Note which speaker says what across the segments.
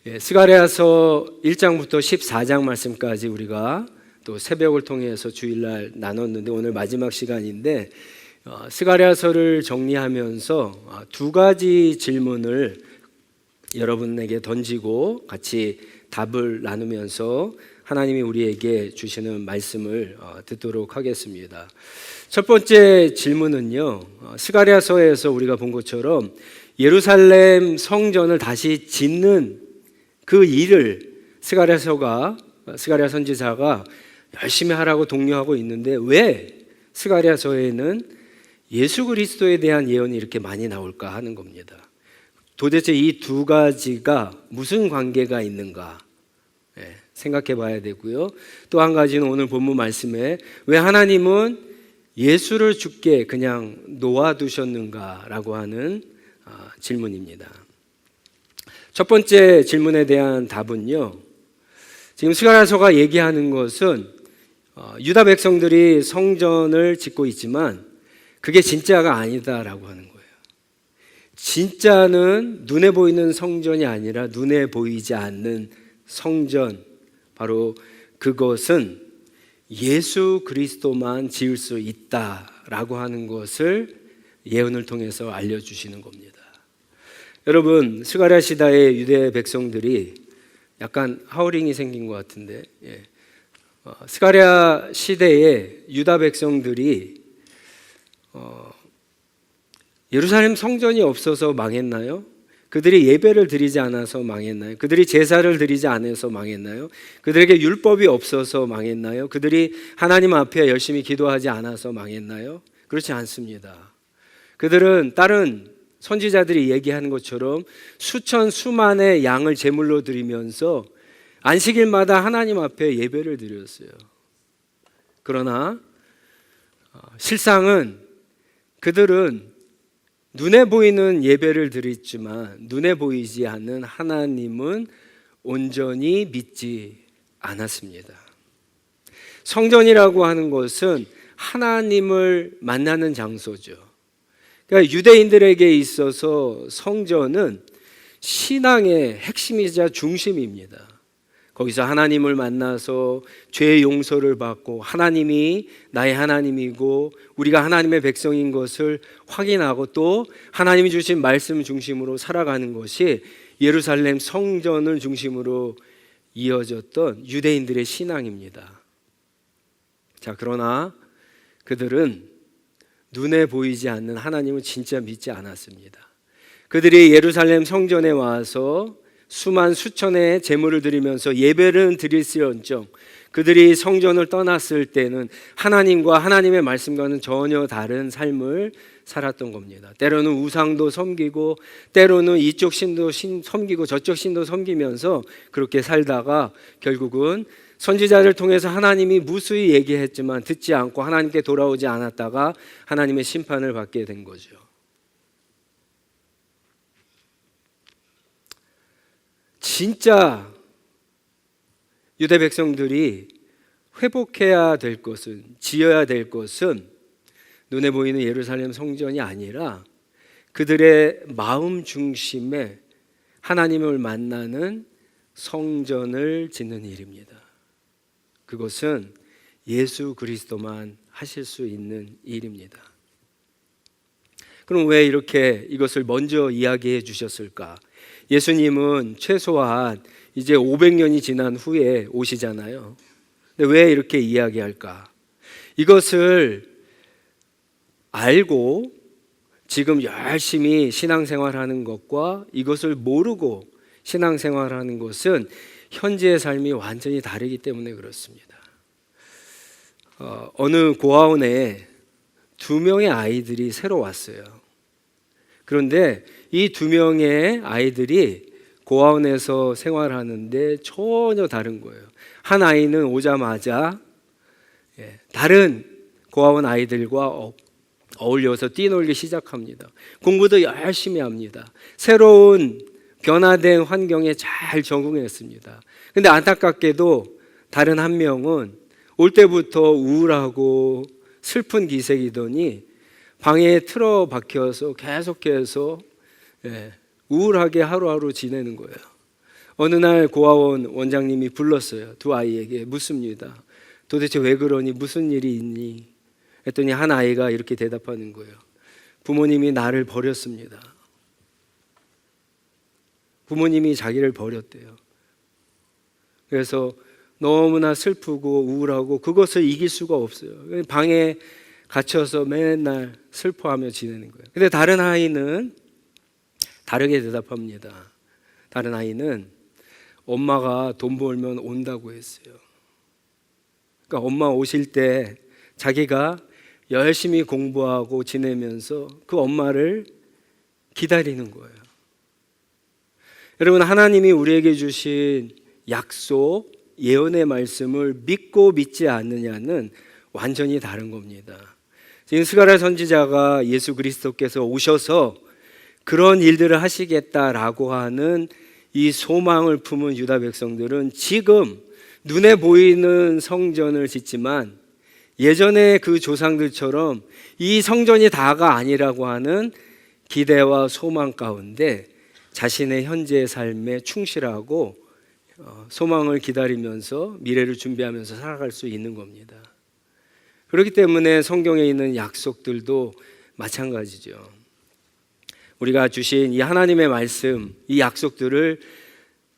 Speaker 1: 스가랴서 1장부터 14장 말씀까지 우리가 또 새벽을 통해서 주일날 나눴는데 오늘 마지막 시간인데 스가랴서를 정리하면서 두 가지 질문을 여러분에게 던지고 같이 답을 나누면서 하나님이 우리에게 주시는 말씀을 듣도록 하겠습니다. 첫 번째 질문은요, 스가랴서에서 우리가 본 것처럼 예루살렘 성전을 다시 짓는 그 일을 스가랴 선지자가 열심히 하라고 독려하고 있는데 왜 스가랴서에는 예수 그리스도에 대한 예언이 이렇게 많이 나올까 하는 겁니다. 도대체 이 두 가지가 무슨 관계가 있는가 생각해 봐야 되고요. 또 한 가지는 오늘 본문 말씀에 왜 하나님은 예수를 죽게 그냥 놓아두셨는가라고 하는 질문입니다. 첫 번째 질문에 대한 답은요, 지금 스가랴서가 얘기하는 것은 유다 백성들이 성전을 짓고 있지만 그게 진짜가 아니다라고 하는 거예요. 진짜는 눈에 보이는 성전이 아니라 눈에 보이지 않는 성전, 바로 그것은 예수 그리스도만 지을 수 있다라고 하는 것을 예언을 통해서 알려주시는 겁니다. 여러분, 스가랴 시대의 유대 백성들이 약간 하우링이 생긴 것 같은데, 스가랴 시대의 유다 백성들이 예루살렘 성전이 없어서 망했나요? 그들이 예배를 드리지 않아서 망했나요? 그들이 제사를 드리지 않아서 망했나요? 그들에게 율법이 없어서 망했나요? 그들이 하나님 앞에 열심히 기도하지 않아서 망했나요? 그렇지 않습니다. 그들은 다른 선지자들이 얘기하는 것처럼 수천 수만의 양을 제물로 드리면서 안식일마다 하나님 앞에 예배를 드렸어요. 그러나 실상은 그들은 눈에 보이는 예배를 드렸지만 눈에 보이지 않는 하나님은 온전히 믿지 않았습니다. 성전이라고 하는 것은 하나님을 만나는 장소죠. 그러니까 유대인들에게 있어서 성전은 신앙의 핵심이자 중심입니다. 거기서 하나님을 만나서 죄의 용서를 받고 하나님이 나의 하나님이고 우리가 하나님의 백성인 것을 확인하고 또 하나님이 주신 말씀 중심으로 살아가는 것이 예루살렘 성전을 중심으로 이어졌던 유대인들의 신앙입니다. 자, 그러나 그들은 눈에 보이지 않는 하나님을 진짜 믿지 않았습니다. 그들이 예루살렘 성전에 와서 수만 수천의 제물을 드리면서 예배를 드릴지언정 그들이 성전을 떠났을 때는 하나님과 하나님의 말씀과는 전혀 다른 삶을 살았던 겁니다. 때로는 우상도 섬기고 때로는 이쪽 신도 섬기고 저쪽 신도 섬기면서 그렇게 살다가 결국은 선지자를 통해서 하나님이 무수히 얘기했지만 듣지 않고 하나님께 돌아오지 않았다가 하나님의 심판을 받게 된 거죠. 진짜 유대 백성들이 회복해야 될 것은, 지어야 될 것은 눈에 보이는 예루살렘 성전이 아니라 그들의 마음 중심에 하나님을 만나는 성전을 짓는 일입니다. 그것은 예수 그리스도만 하실 수 있는 일입니다. 그럼 왜 이렇게 이것을 먼저 이야기해 주셨을까? 예수님은 최소한 이제 500년이 지난 후에 오시잖아요. 근데 왜 이렇게 이야기할까? 이것을 알고 지금 열심히 신앙생활하는 것과 이것을 모르고 신앙생활하는 것은 현재의 삶이 완전히 다르기 때문에 그렇습니다. 어느 고아원에 2명의 아이들이 새로 왔어요. 그런데 이 2명의 아이들이 고아원에서 생활하는데 전혀 다른 거예요. 한 아이는 오자마자 다른 고아원 아이들과 어울려서 뛰놀기 시작합니다. 공부도 열심히 합니다. 새로운 변화된 환경에 잘 적응했습니다. 근데 안타깝게도 다른 한 명은 올 때부터 우울하고 슬픈 기색이더니 방에 틀어박혀서 계속해서 우울하게 하루하루 지내는 거예요. 어느 날 고아원 원장님이 불렀어요. 두 아이에게 묻습니다. 도대체 왜 그러니? 무슨 일이 있니? 했더니 한 아이가 이렇게 대답하는 거예요. 부모님이 나를 버렸습니다. 부모님이 자기를 버렸대요. 그래서 너무나 슬프고 우울하고 그것을 이길 수가 없어요. 방에 갇혀서 맨날 슬퍼하며 지내는 거예요. 근데 다른 아이는 다르게 대답합니다. 다른 아이는 엄마가 돈 벌면 온다고 했어요. 그러니까 엄마 오실 때 자기가 열심히 공부하고 지내면서 그 엄마를 기다리는 거예요. 여러분, 하나님이 우리에게 주신 약속, 예언의 말씀을 믿고 믿지 않느냐는 완전히 다른 겁니다. 지금 스가랴 선지자가 예수 그리스도께서 오셔서 그런 일들을 하시겠다라고 하는 이 소망을 품은 유다 백성들은 지금 눈에 보이는 성전을 짓지만 예전에 그 조상들처럼 이 성전이 다가 아니라고 하는 기대와 소망 가운데 자신의 현재의 삶에 충실하고 소망을 기다리면서 미래를 준비하면서 살아갈 수 있는 겁니다. 그렇기 때문에 성경에 있는 약속들도 마찬가지죠. 우리가 주신 이 하나님의 말씀, 이 약속들을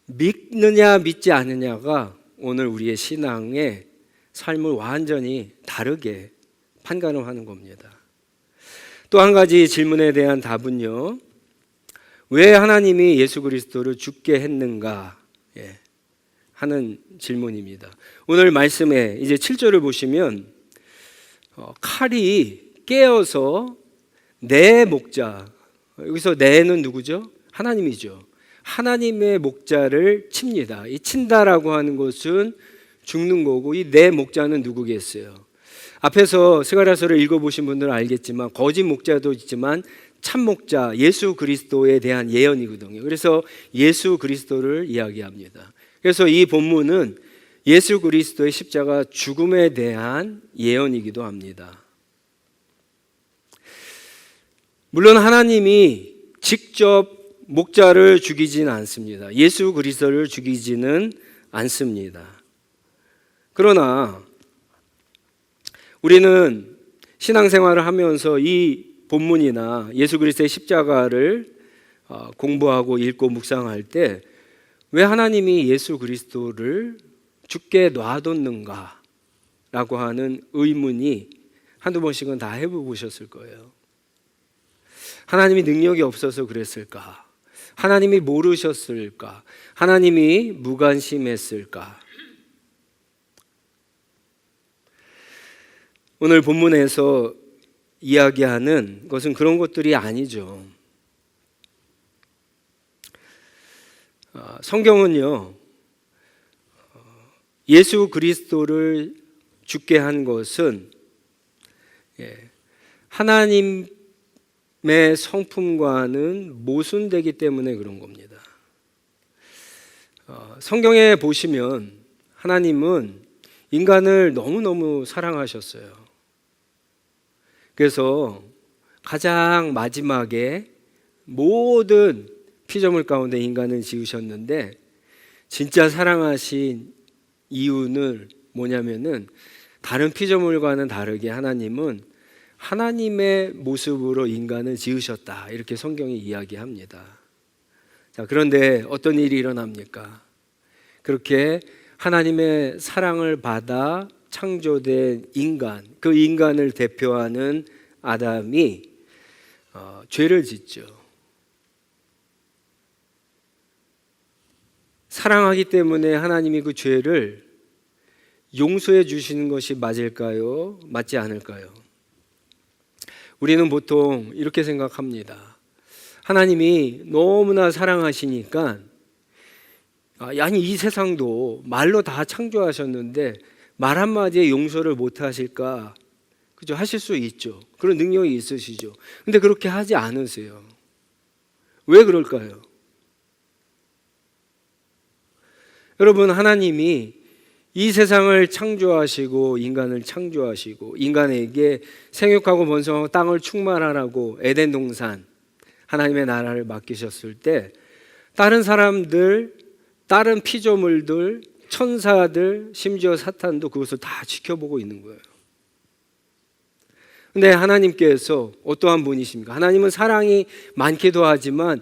Speaker 1: 믿느냐 믿지 않느냐가 오늘 우리의 신앙의 삶을 완전히 다르게 판가름 하는 겁니다. 또 한 가지 질문에 대한 답은요, 왜 하나님이 예수 그리스도를 죽게 했는가 하는 질문입니다. 오늘 말씀에 이제 7절을 보시면 칼이 깨어서 내 목자, 여기서 내는 누구죠? 하나님이죠. 하나님의 목자를 칩니다. 이 친다라고 하는 것은 죽는 거고, 이 내 목자는 누구겠어요? 앞에서 스가랴서를 읽어보신 분들은 알겠지만 거짓 목자도 있지만 참 목자 예수 그리스도에 대한 예언이거든요. 그래서 예수 그리스도를 이야기합니다. 그래서 이 본문은 예수 그리스도의 십자가 죽음에 대한 예언이기도 합니다. 물론 하나님이 직접 목자를 죽이지는 않습니다. 예수 그리스도를 죽이지는 않습니다. 그러나 우리는 신앙생활을 하면서 이 본문이나 예수 그리스도의 십자가를 공부하고 읽고 묵상할 때 왜 하나님이 예수 그리스도를 죽게 놔뒀는가 라고 하는 의문이 한두 번씩은 다 해보셨을 거예요. 하나님이 능력이 없어서 그랬을까? 하나님이 모르셨을까? 하나님이 무관심했을까? 오늘 본문에서 이야기하는 것은 그런 것들이 아니죠. 성경은요, 예수 그리스도를 죽게 한 것은 하나님의 성품과는 모순되기 때문에 그런 겁니다. 성경에 보시면 하나님은 인간을 너무너무 사랑하셨어요. 그래서 가장 마지막에 모든 피조물 가운데 인간을 지으셨는데 진짜 사랑하신 이유는 뭐냐면은 다른 피조물과는 다르게 하나님은 하나님의 모습으로 인간을 지으셨다, 이렇게 성경이 이야기합니다. 자, 그런데 어떤 일이 일어납니까? 그렇게 하나님의 사랑을 받아 창조된 인간, 그 인간을 대표하는 아담이 죄를 짓죠. 사랑하기 때문에 하나님이 그 죄를 용서해 주시는 것이 맞을까요? 맞지 않을까요? 우리는 보통 이렇게 생각합니다. 하나님이 너무나 사랑하시니까 아니 이 세상도 말로 다 창조하셨는데 말 한마디에 용서를 못 하실까? 그죠? 하실 수 있죠. 그런 능력이 있으시죠. 근데 그렇게 하지 않으세요. 왜 그럴까요? 여러분, 하나님이 이 세상을 창조하시고 인간을 창조하시고 인간에게 생육하고 번성하고 땅을 충만하라고 에덴 동산 하나님의 나라를 맡기셨을 때 다른 사람들 다른 피조물들, 천사들, 심지어 사탄도 그것을 다 지켜보고 있는 거예요. 근데 하나님께서 어떠한 분이십니까? 하나님은 사랑이 많기도 하지만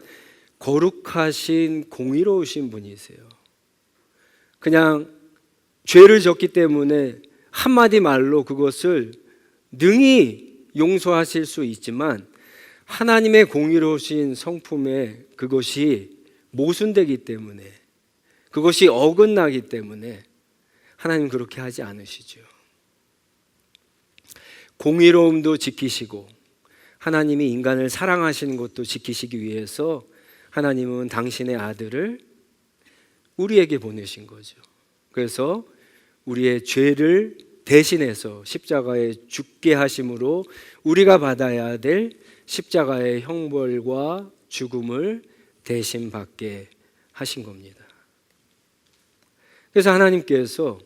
Speaker 1: 거룩하신 공의로우신 분이세요. 그냥 죄를 졌기 때문에 한마디 말로 그것을 능히 용서하실 수 있지만 하나님의 공의로우신 성품에 그것이 모순되기 때문에, 그것이 어긋나기 때문에 하나님 그렇게 하지 않으시죠. 공의로움도 지키시고 하나님이 인간을 사랑하시는 것도 지키시기 위해서 하나님은 당신의 아들을 우리에게 보내신 거죠. 그래서 우리의 죄를 대신해서 십자가에 죽게 하심으로 우리가 받아야 될 십자가의 형벌과 죽음을 대신 받게 하신 겁니다. 그래서 하나님께서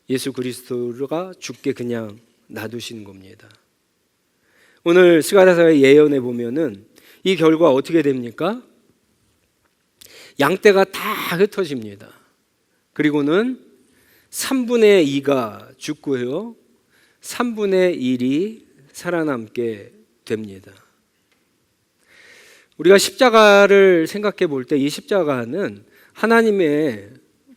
Speaker 1: 예수 그리스도가 죽게 그냥 놔두신 겁니다. 오늘 스가랴서의 예언에 보면은 이 결과 어떻게 됩니까? 양떼가 다 흩어집니다. 그리고는 3분의 2가 죽고요, 3분의 1이 살아남게 됩니다. 우리가 십자가를 생각해 볼 때 이 십자가는 하나님의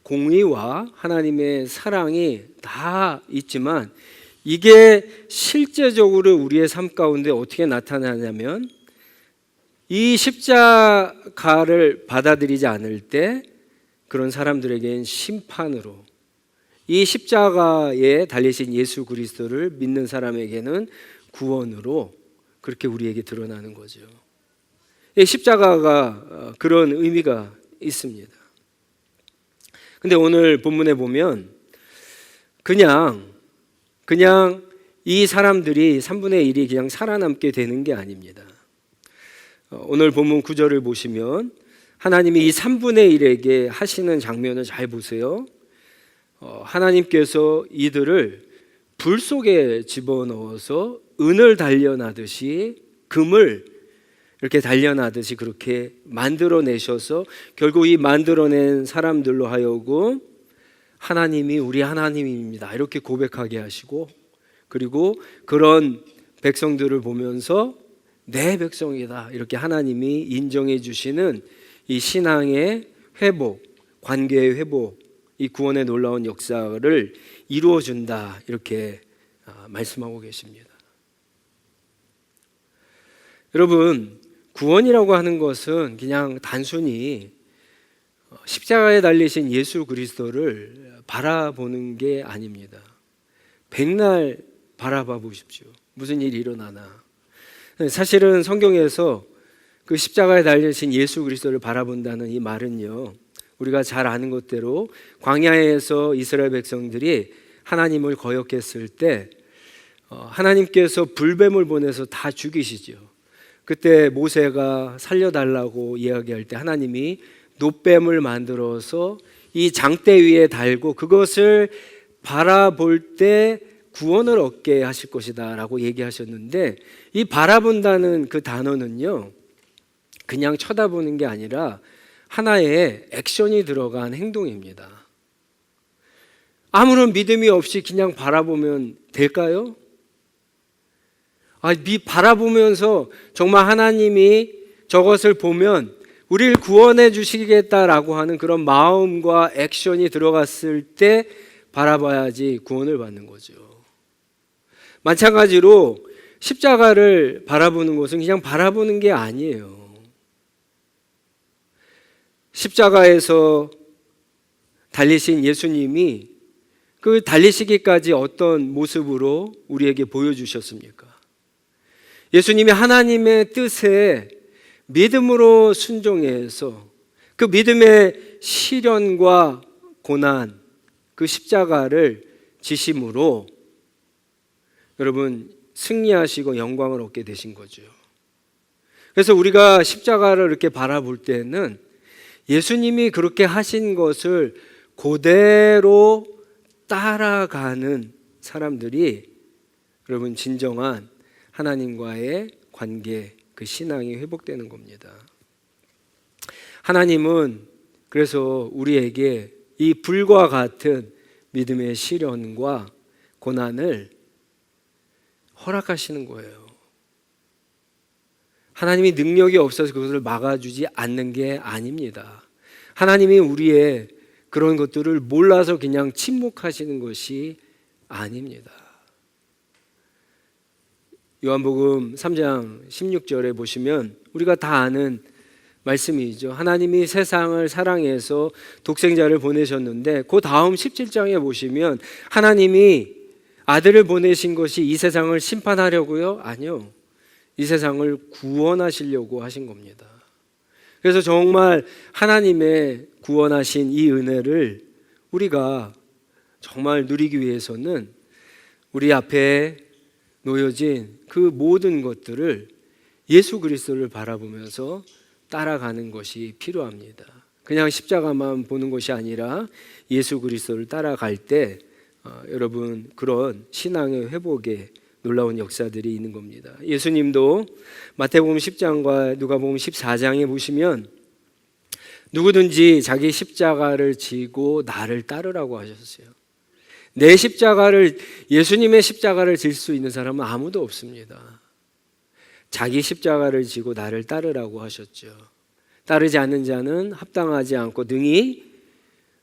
Speaker 1: 공의와 하나님의 사랑이 다 있지만 이게 실제적으로 우리의 삶 가운데 어떻게 나타나냐면 이 십자가를 받아들이지 않을 때 그런 사람들에게는 심판으로, 이 십자가에 달리신 예수 그리스도를 믿는 사람에게는 구원으로 그렇게 우리에게 드러나는 거죠. 이 십자가가 그런 의미가 있습니다. 근데 오늘 본문에 보면 그냥 이 사람들이 3분의 1이 그냥 살아남게 되는 게 아닙니다. 오늘 본문 9절을 보시면 하나님이 이 3분의 1에게 하시는 장면을 잘 보세요. 하나님께서 이들을 불 속에 집어넣어서 은을 단련하듯이, 금을 이렇게 단련하듯이 그렇게 만들어내셔서 결국 이 만들어낸 사람들로 하여금 하나님이 우리 하나님입니다 이렇게 고백하게 하시고, 그리고 그런 백성들을 보면서 내 백성이다 이렇게 하나님이 인정해 주시는 이 신앙의 회복, 관계의 회복, 이 구원의 놀라운 역사를 이루어 준다 이렇게 말씀하고 계십니다. 여러분, 구원이라고 하는 것은 그냥 단순히 십자가에 달리신 예수 그리스도를 바라보는 게 아닙니다. 백날 바라봐 보십시오. 무슨 일이 일어나나. 사실은 성경에서 그 십자가에 달리신 예수 그리스도를 바라본다는 이 말은요, 우리가 잘 아는 것대로 광야에서 이스라엘 백성들이 하나님을 거역했을 때 하나님께서 불뱀을 보내서 다 죽이시죠. 그때 모세가 살려달라고 이야기할 때 하나님이 놋뱀을 만들어서 이 장대 위에 달고 그것을 바라볼 때 구원을 얻게 하실 것이다 라고 얘기하셨는데, 이 바라본다는 그 단어는요 그냥 쳐다보는 게 아니라 하나의 액션이 들어간 행동입니다. 아무런 믿음이 없이 그냥 바라보면 될까요? 바라보면서 정말 하나님이 저것을 보면 우리를 구원해 주시겠다라고 하는 그런 마음과 액션이 들어갔을 때 바라봐야지 구원을 받는 거죠. 마찬가지로 십자가를 바라보는 것은 그냥 바라보는 게 아니에요. 십자가에서 달리신 예수님이 그 달리시기까지 어떤 모습으로 우리에게 보여주셨습니까? 예수님이 하나님의 뜻에 믿음으로 순종해서 그 믿음의 시련과 고난, 그 십자가를 지심으로 여러분 승리하시고 영광을 얻게 되신 거죠. 그래서 우리가 십자가를 이렇게 바라볼 때는 예수님이 그렇게 하신 것을 그대로 따라가는 사람들이 여러분 진정한 하나님과의 관계, 그 신앙이 회복되는 겁니다. 하나님은 그래서 우리에게 이 불과 같은 믿음의 시련과 고난을 허락하시는 거예요. 하나님이 능력이 없어서 그것을 막아주지 않는 게 아닙니다. 하나님이 우리의 그런 것들을 몰라서 그냥 침묵하시는 것이 아닙니다. 요한복음 3장 16절에 보시면 우리가 다 아는 말씀이죠. 하나님이 세상을 사랑해서 독생자를 보내셨는데 그 다음 17장에 보시면 하나님이 아들을 보내신 것이 이 세상을 심판하려고요? 아니요. 이 세상을 구원하시려고 하신 겁니다. 그래서 정말 하나님의 구원하신 이 은혜를 우리가 정말 누리기 위해서는 우리 앞에 놓여진 그 모든 것들을 예수 그리스도를 바라보면서 따라가는 것이 필요합니다. 그냥 십자가만 보는 것이 아니라 예수 그리스도를 따라갈 때 여러분 그런 신앙의 회복에 놀라운 역사들이 있는 겁니다. 예수님도 마태복음 10장과 누가복음 14장에 보시면 누구든지 자기 십자가를 지고 나를 따르라고 하셨어요. 내 십자가를, 예수님의 십자가를 질 수 있는 사람은 아무도 없습니다. 자기 십자가를 지고 나를 따르라고 하셨죠. 따르지 않는 자는 합당하지 않고 능히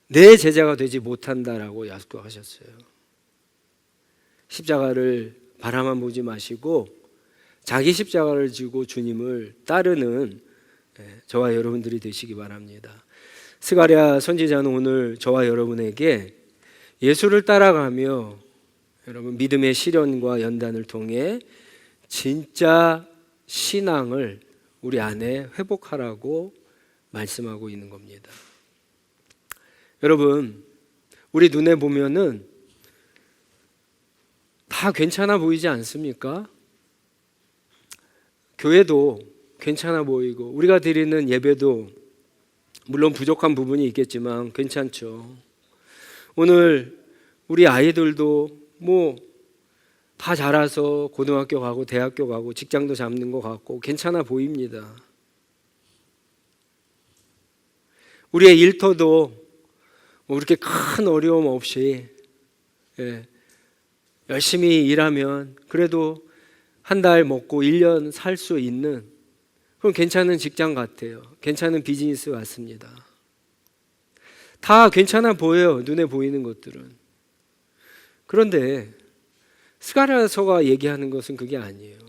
Speaker 1: 내 제자가 되지 못한다라고 약속하셨어요. 십자가를 바라만 보지 마시고 자기 십자가를 지고 주님을 따르는 저와 여러분들이 되시기 바랍니다. 스가랴 선지자는 오늘 저와 여러분에게 예수를 따라가며 여러분 믿음의 시련과 연단을 통해 진짜 신앙을 우리 안에 회복하라고 말씀하고 있는 겁니다. 여러분, 우리 눈에 보면은 다 괜찮아 보이지 않습니까? 교회도 괜찮아 보이고 우리가 드리는 예배도 물론 부족한 부분이 있겠지만 괜찮죠. 오늘 우리 아이들도 다 자라서 고등학교 가고 대학교 가고 직장도 잡는 것 같고 괜찮아 보입니다. 우리의 일터도 그렇게 큰 어려움 없이 열심히 일하면 그래도 한 달 먹고 1년 살 수 있는 그런 괜찮은 직장 같아요. 괜찮은 비즈니스 같습니다. 다 괜찮아 보여요. 눈에 보이는 것들은. 그런데 스가랴서가 얘기하는 것은 그게 아니에요.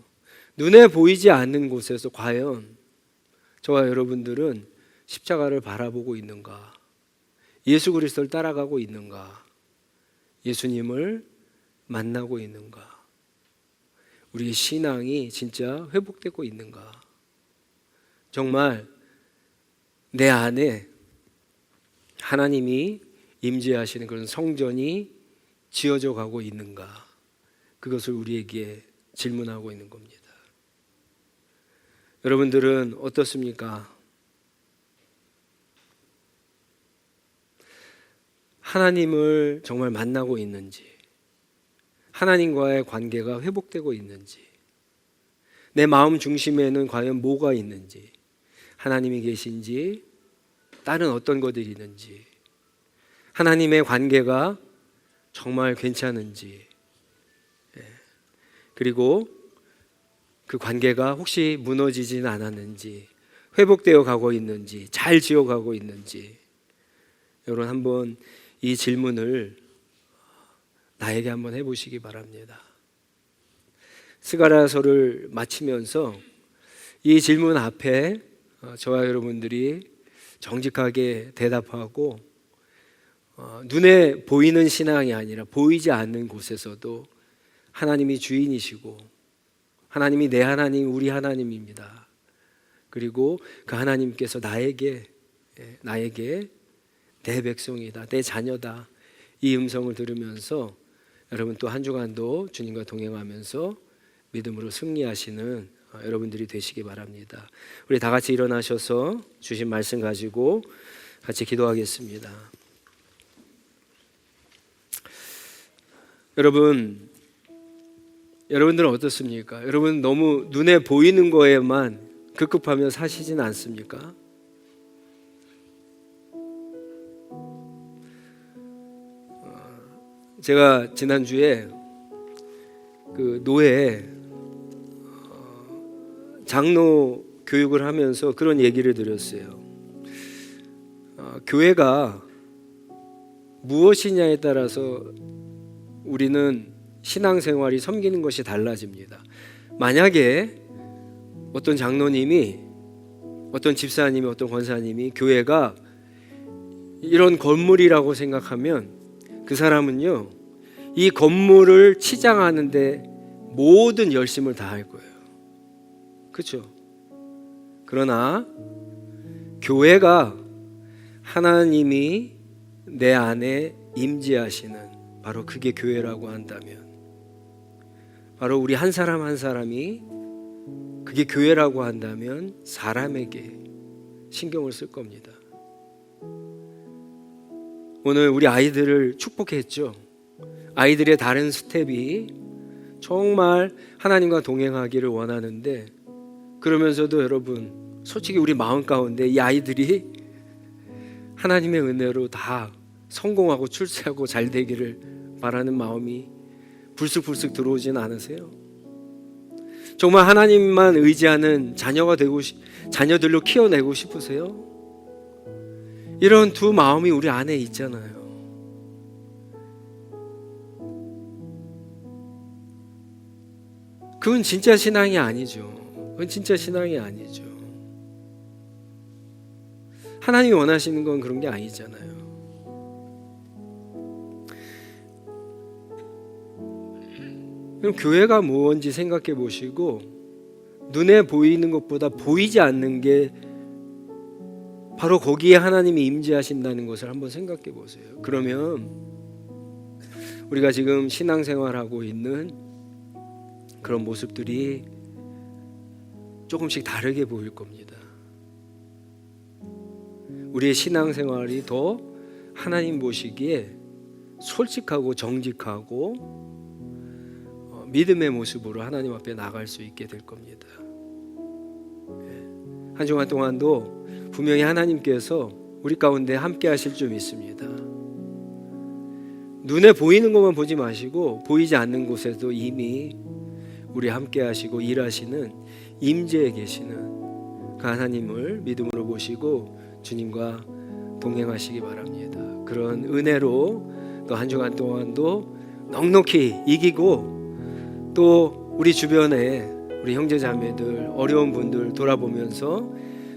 Speaker 1: 눈에 보이지 않는 곳에서 과연 저와 여러분들은 십자가를 바라보고 있는가? 예수 그리스도를 따라가고 있는가? 예수님을 만나고 있는가? 우리의 신앙이 진짜 회복되고 있는가? 정말 내 안에 하나님이 임재하시는 그런 성전이 지어져 가고 있는가? 그것을 우리에게 질문하고 있는 겁니다. 여러분들은 어떻습니까? 하나님을 정말 만나고 있는지, 하나님과의 관계가 회복되고 있는지, 내 마음 중심에는 과연 뭐가 있는지, 하나님이 계신지, 다른 어떤 것들이 있는지, 하나님의 관계가 정말 괜찮은지, 그리고 그 관계가 혹시 무너지진 않았는지, 회복되어 가고 있는지, 잘 지어가고 있는지, 여러분 한번 이 질문을 나에게 한번 해보시기 바랍니다. 스가랴서를 마치면서 이 질문 앞에 저와 여러분들이 정직하게 대답하고 눈에 보이는 신앙이 아니라 보이지 않는 곳에서도 하나님이 주인이시고 하나님이 내 하나님, 우리 하나님입니다. 그리고 그 하나님께서 나에게 내 백성이다, 내 자녀다, 이 음성을 들으면서 여러분 또 한 주간도 주님과 동행하면서 믿음으로 승리하시는 여러분들이 되시기 바랍니다. 우리 다 같이 일어나셔서 주신 말씀 가지고 같이 기도하겠습니다. 여러분들은 어떻습니까? 여러분 너무 눈에 보이는 거에만 급급하며 사시진 않습니까? 제가 지난주에 그 노예 장로 교육을 하면서 그런 얘기를 드렸어요. 교회가 무엇이냐에 따라서 우리는 신앙생활이 섬기는 것이 달라집니다. 만약에 어떤 장로님이, 어떤 집사님이, 어떤 권사님이 교회가 이런 건물이라고 생각하면 그 사람은요, 이 건물을 치장하는데 모든 열심을 다할 거예요. 그렇죠? 그러나 교회가 하나님이 내 안에 임재하시는, 바로 그게 교회라고 한다면, 바로 우리 한 사람 한 사람이 그게 교회라고 한다면 사람에게 신경을 쓸 겁니다. 오늘 우리 아이들을 축복했죠. 아이들의 다른 스텝이 정말 하나님과 동행하기를 원하는데, 그러면서도 여러분 솔직히 우리 마음 가운데 이 아이들이 하나님의 은혜로 다 성공하고 출세하고 잘 되기를 바라는 마음이 불쑥불쑥 들어오진 않으세요? 정말 하나님만 의지하는 자녀들로 키워내고 싶으세요? 이런 두 마음이 우리 안에 있잖아요. 그건 진짜 신앙이 아니죠. 그건 진짜 신앙이 아니죠. 하나님이 원하시는 건 그런 게 아니잖아요. 그럼 교회가 뭔지 생각해 보시고, 눈에 보이는 것보다 보이지 않는 게 바로 거기에 하나님이 임재하신다는 것을 한번 생각해 보세요. 그러면 우리가 지금 신앙생활하고 있는 그런 모습들이 조금씩 다르게 보일 겁니다. 우리의 신앙생활이 더 하나님 보시기에 솔직하고 정직하고 믿음의 모습으로 하나님 앞에 나갈 수 있게 될 겁니다. 한 주간 동안도 분명히 하나님께서 우리 가운데 함께 하실 줄 믿습니다. 눈에 보이는 것만 보지 마시고 보이지 않는 곳에도 이미 우리 함께 하시고 일하시는 임재에 계시는 그 하나님을 믿음으로 보시고 주님과 동행하시기 바랍니다. 그런 은혜로 또 한 주간 동안도 넉넉히 이기고, 또 우리 주변에 우리 형제자매들 어려운 분들 돌아보면서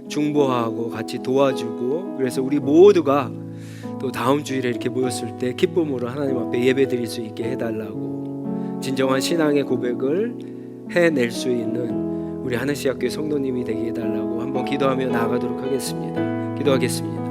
Speaker 1: 중보하고 같이 도와주고, 그래서 우리 모두가 또 다음 주일에 이렇게 모였을 때 기쁨으로 하나님 앞에 예배드릴 수 있게 해달라고, 진정한 신앙의 고백을 해낼 수 있는 우리 하늘시학교의 성도님이 되게 해달라고 한번 기도하며 나아가도록 하겠습니다. 기도하겠습니다.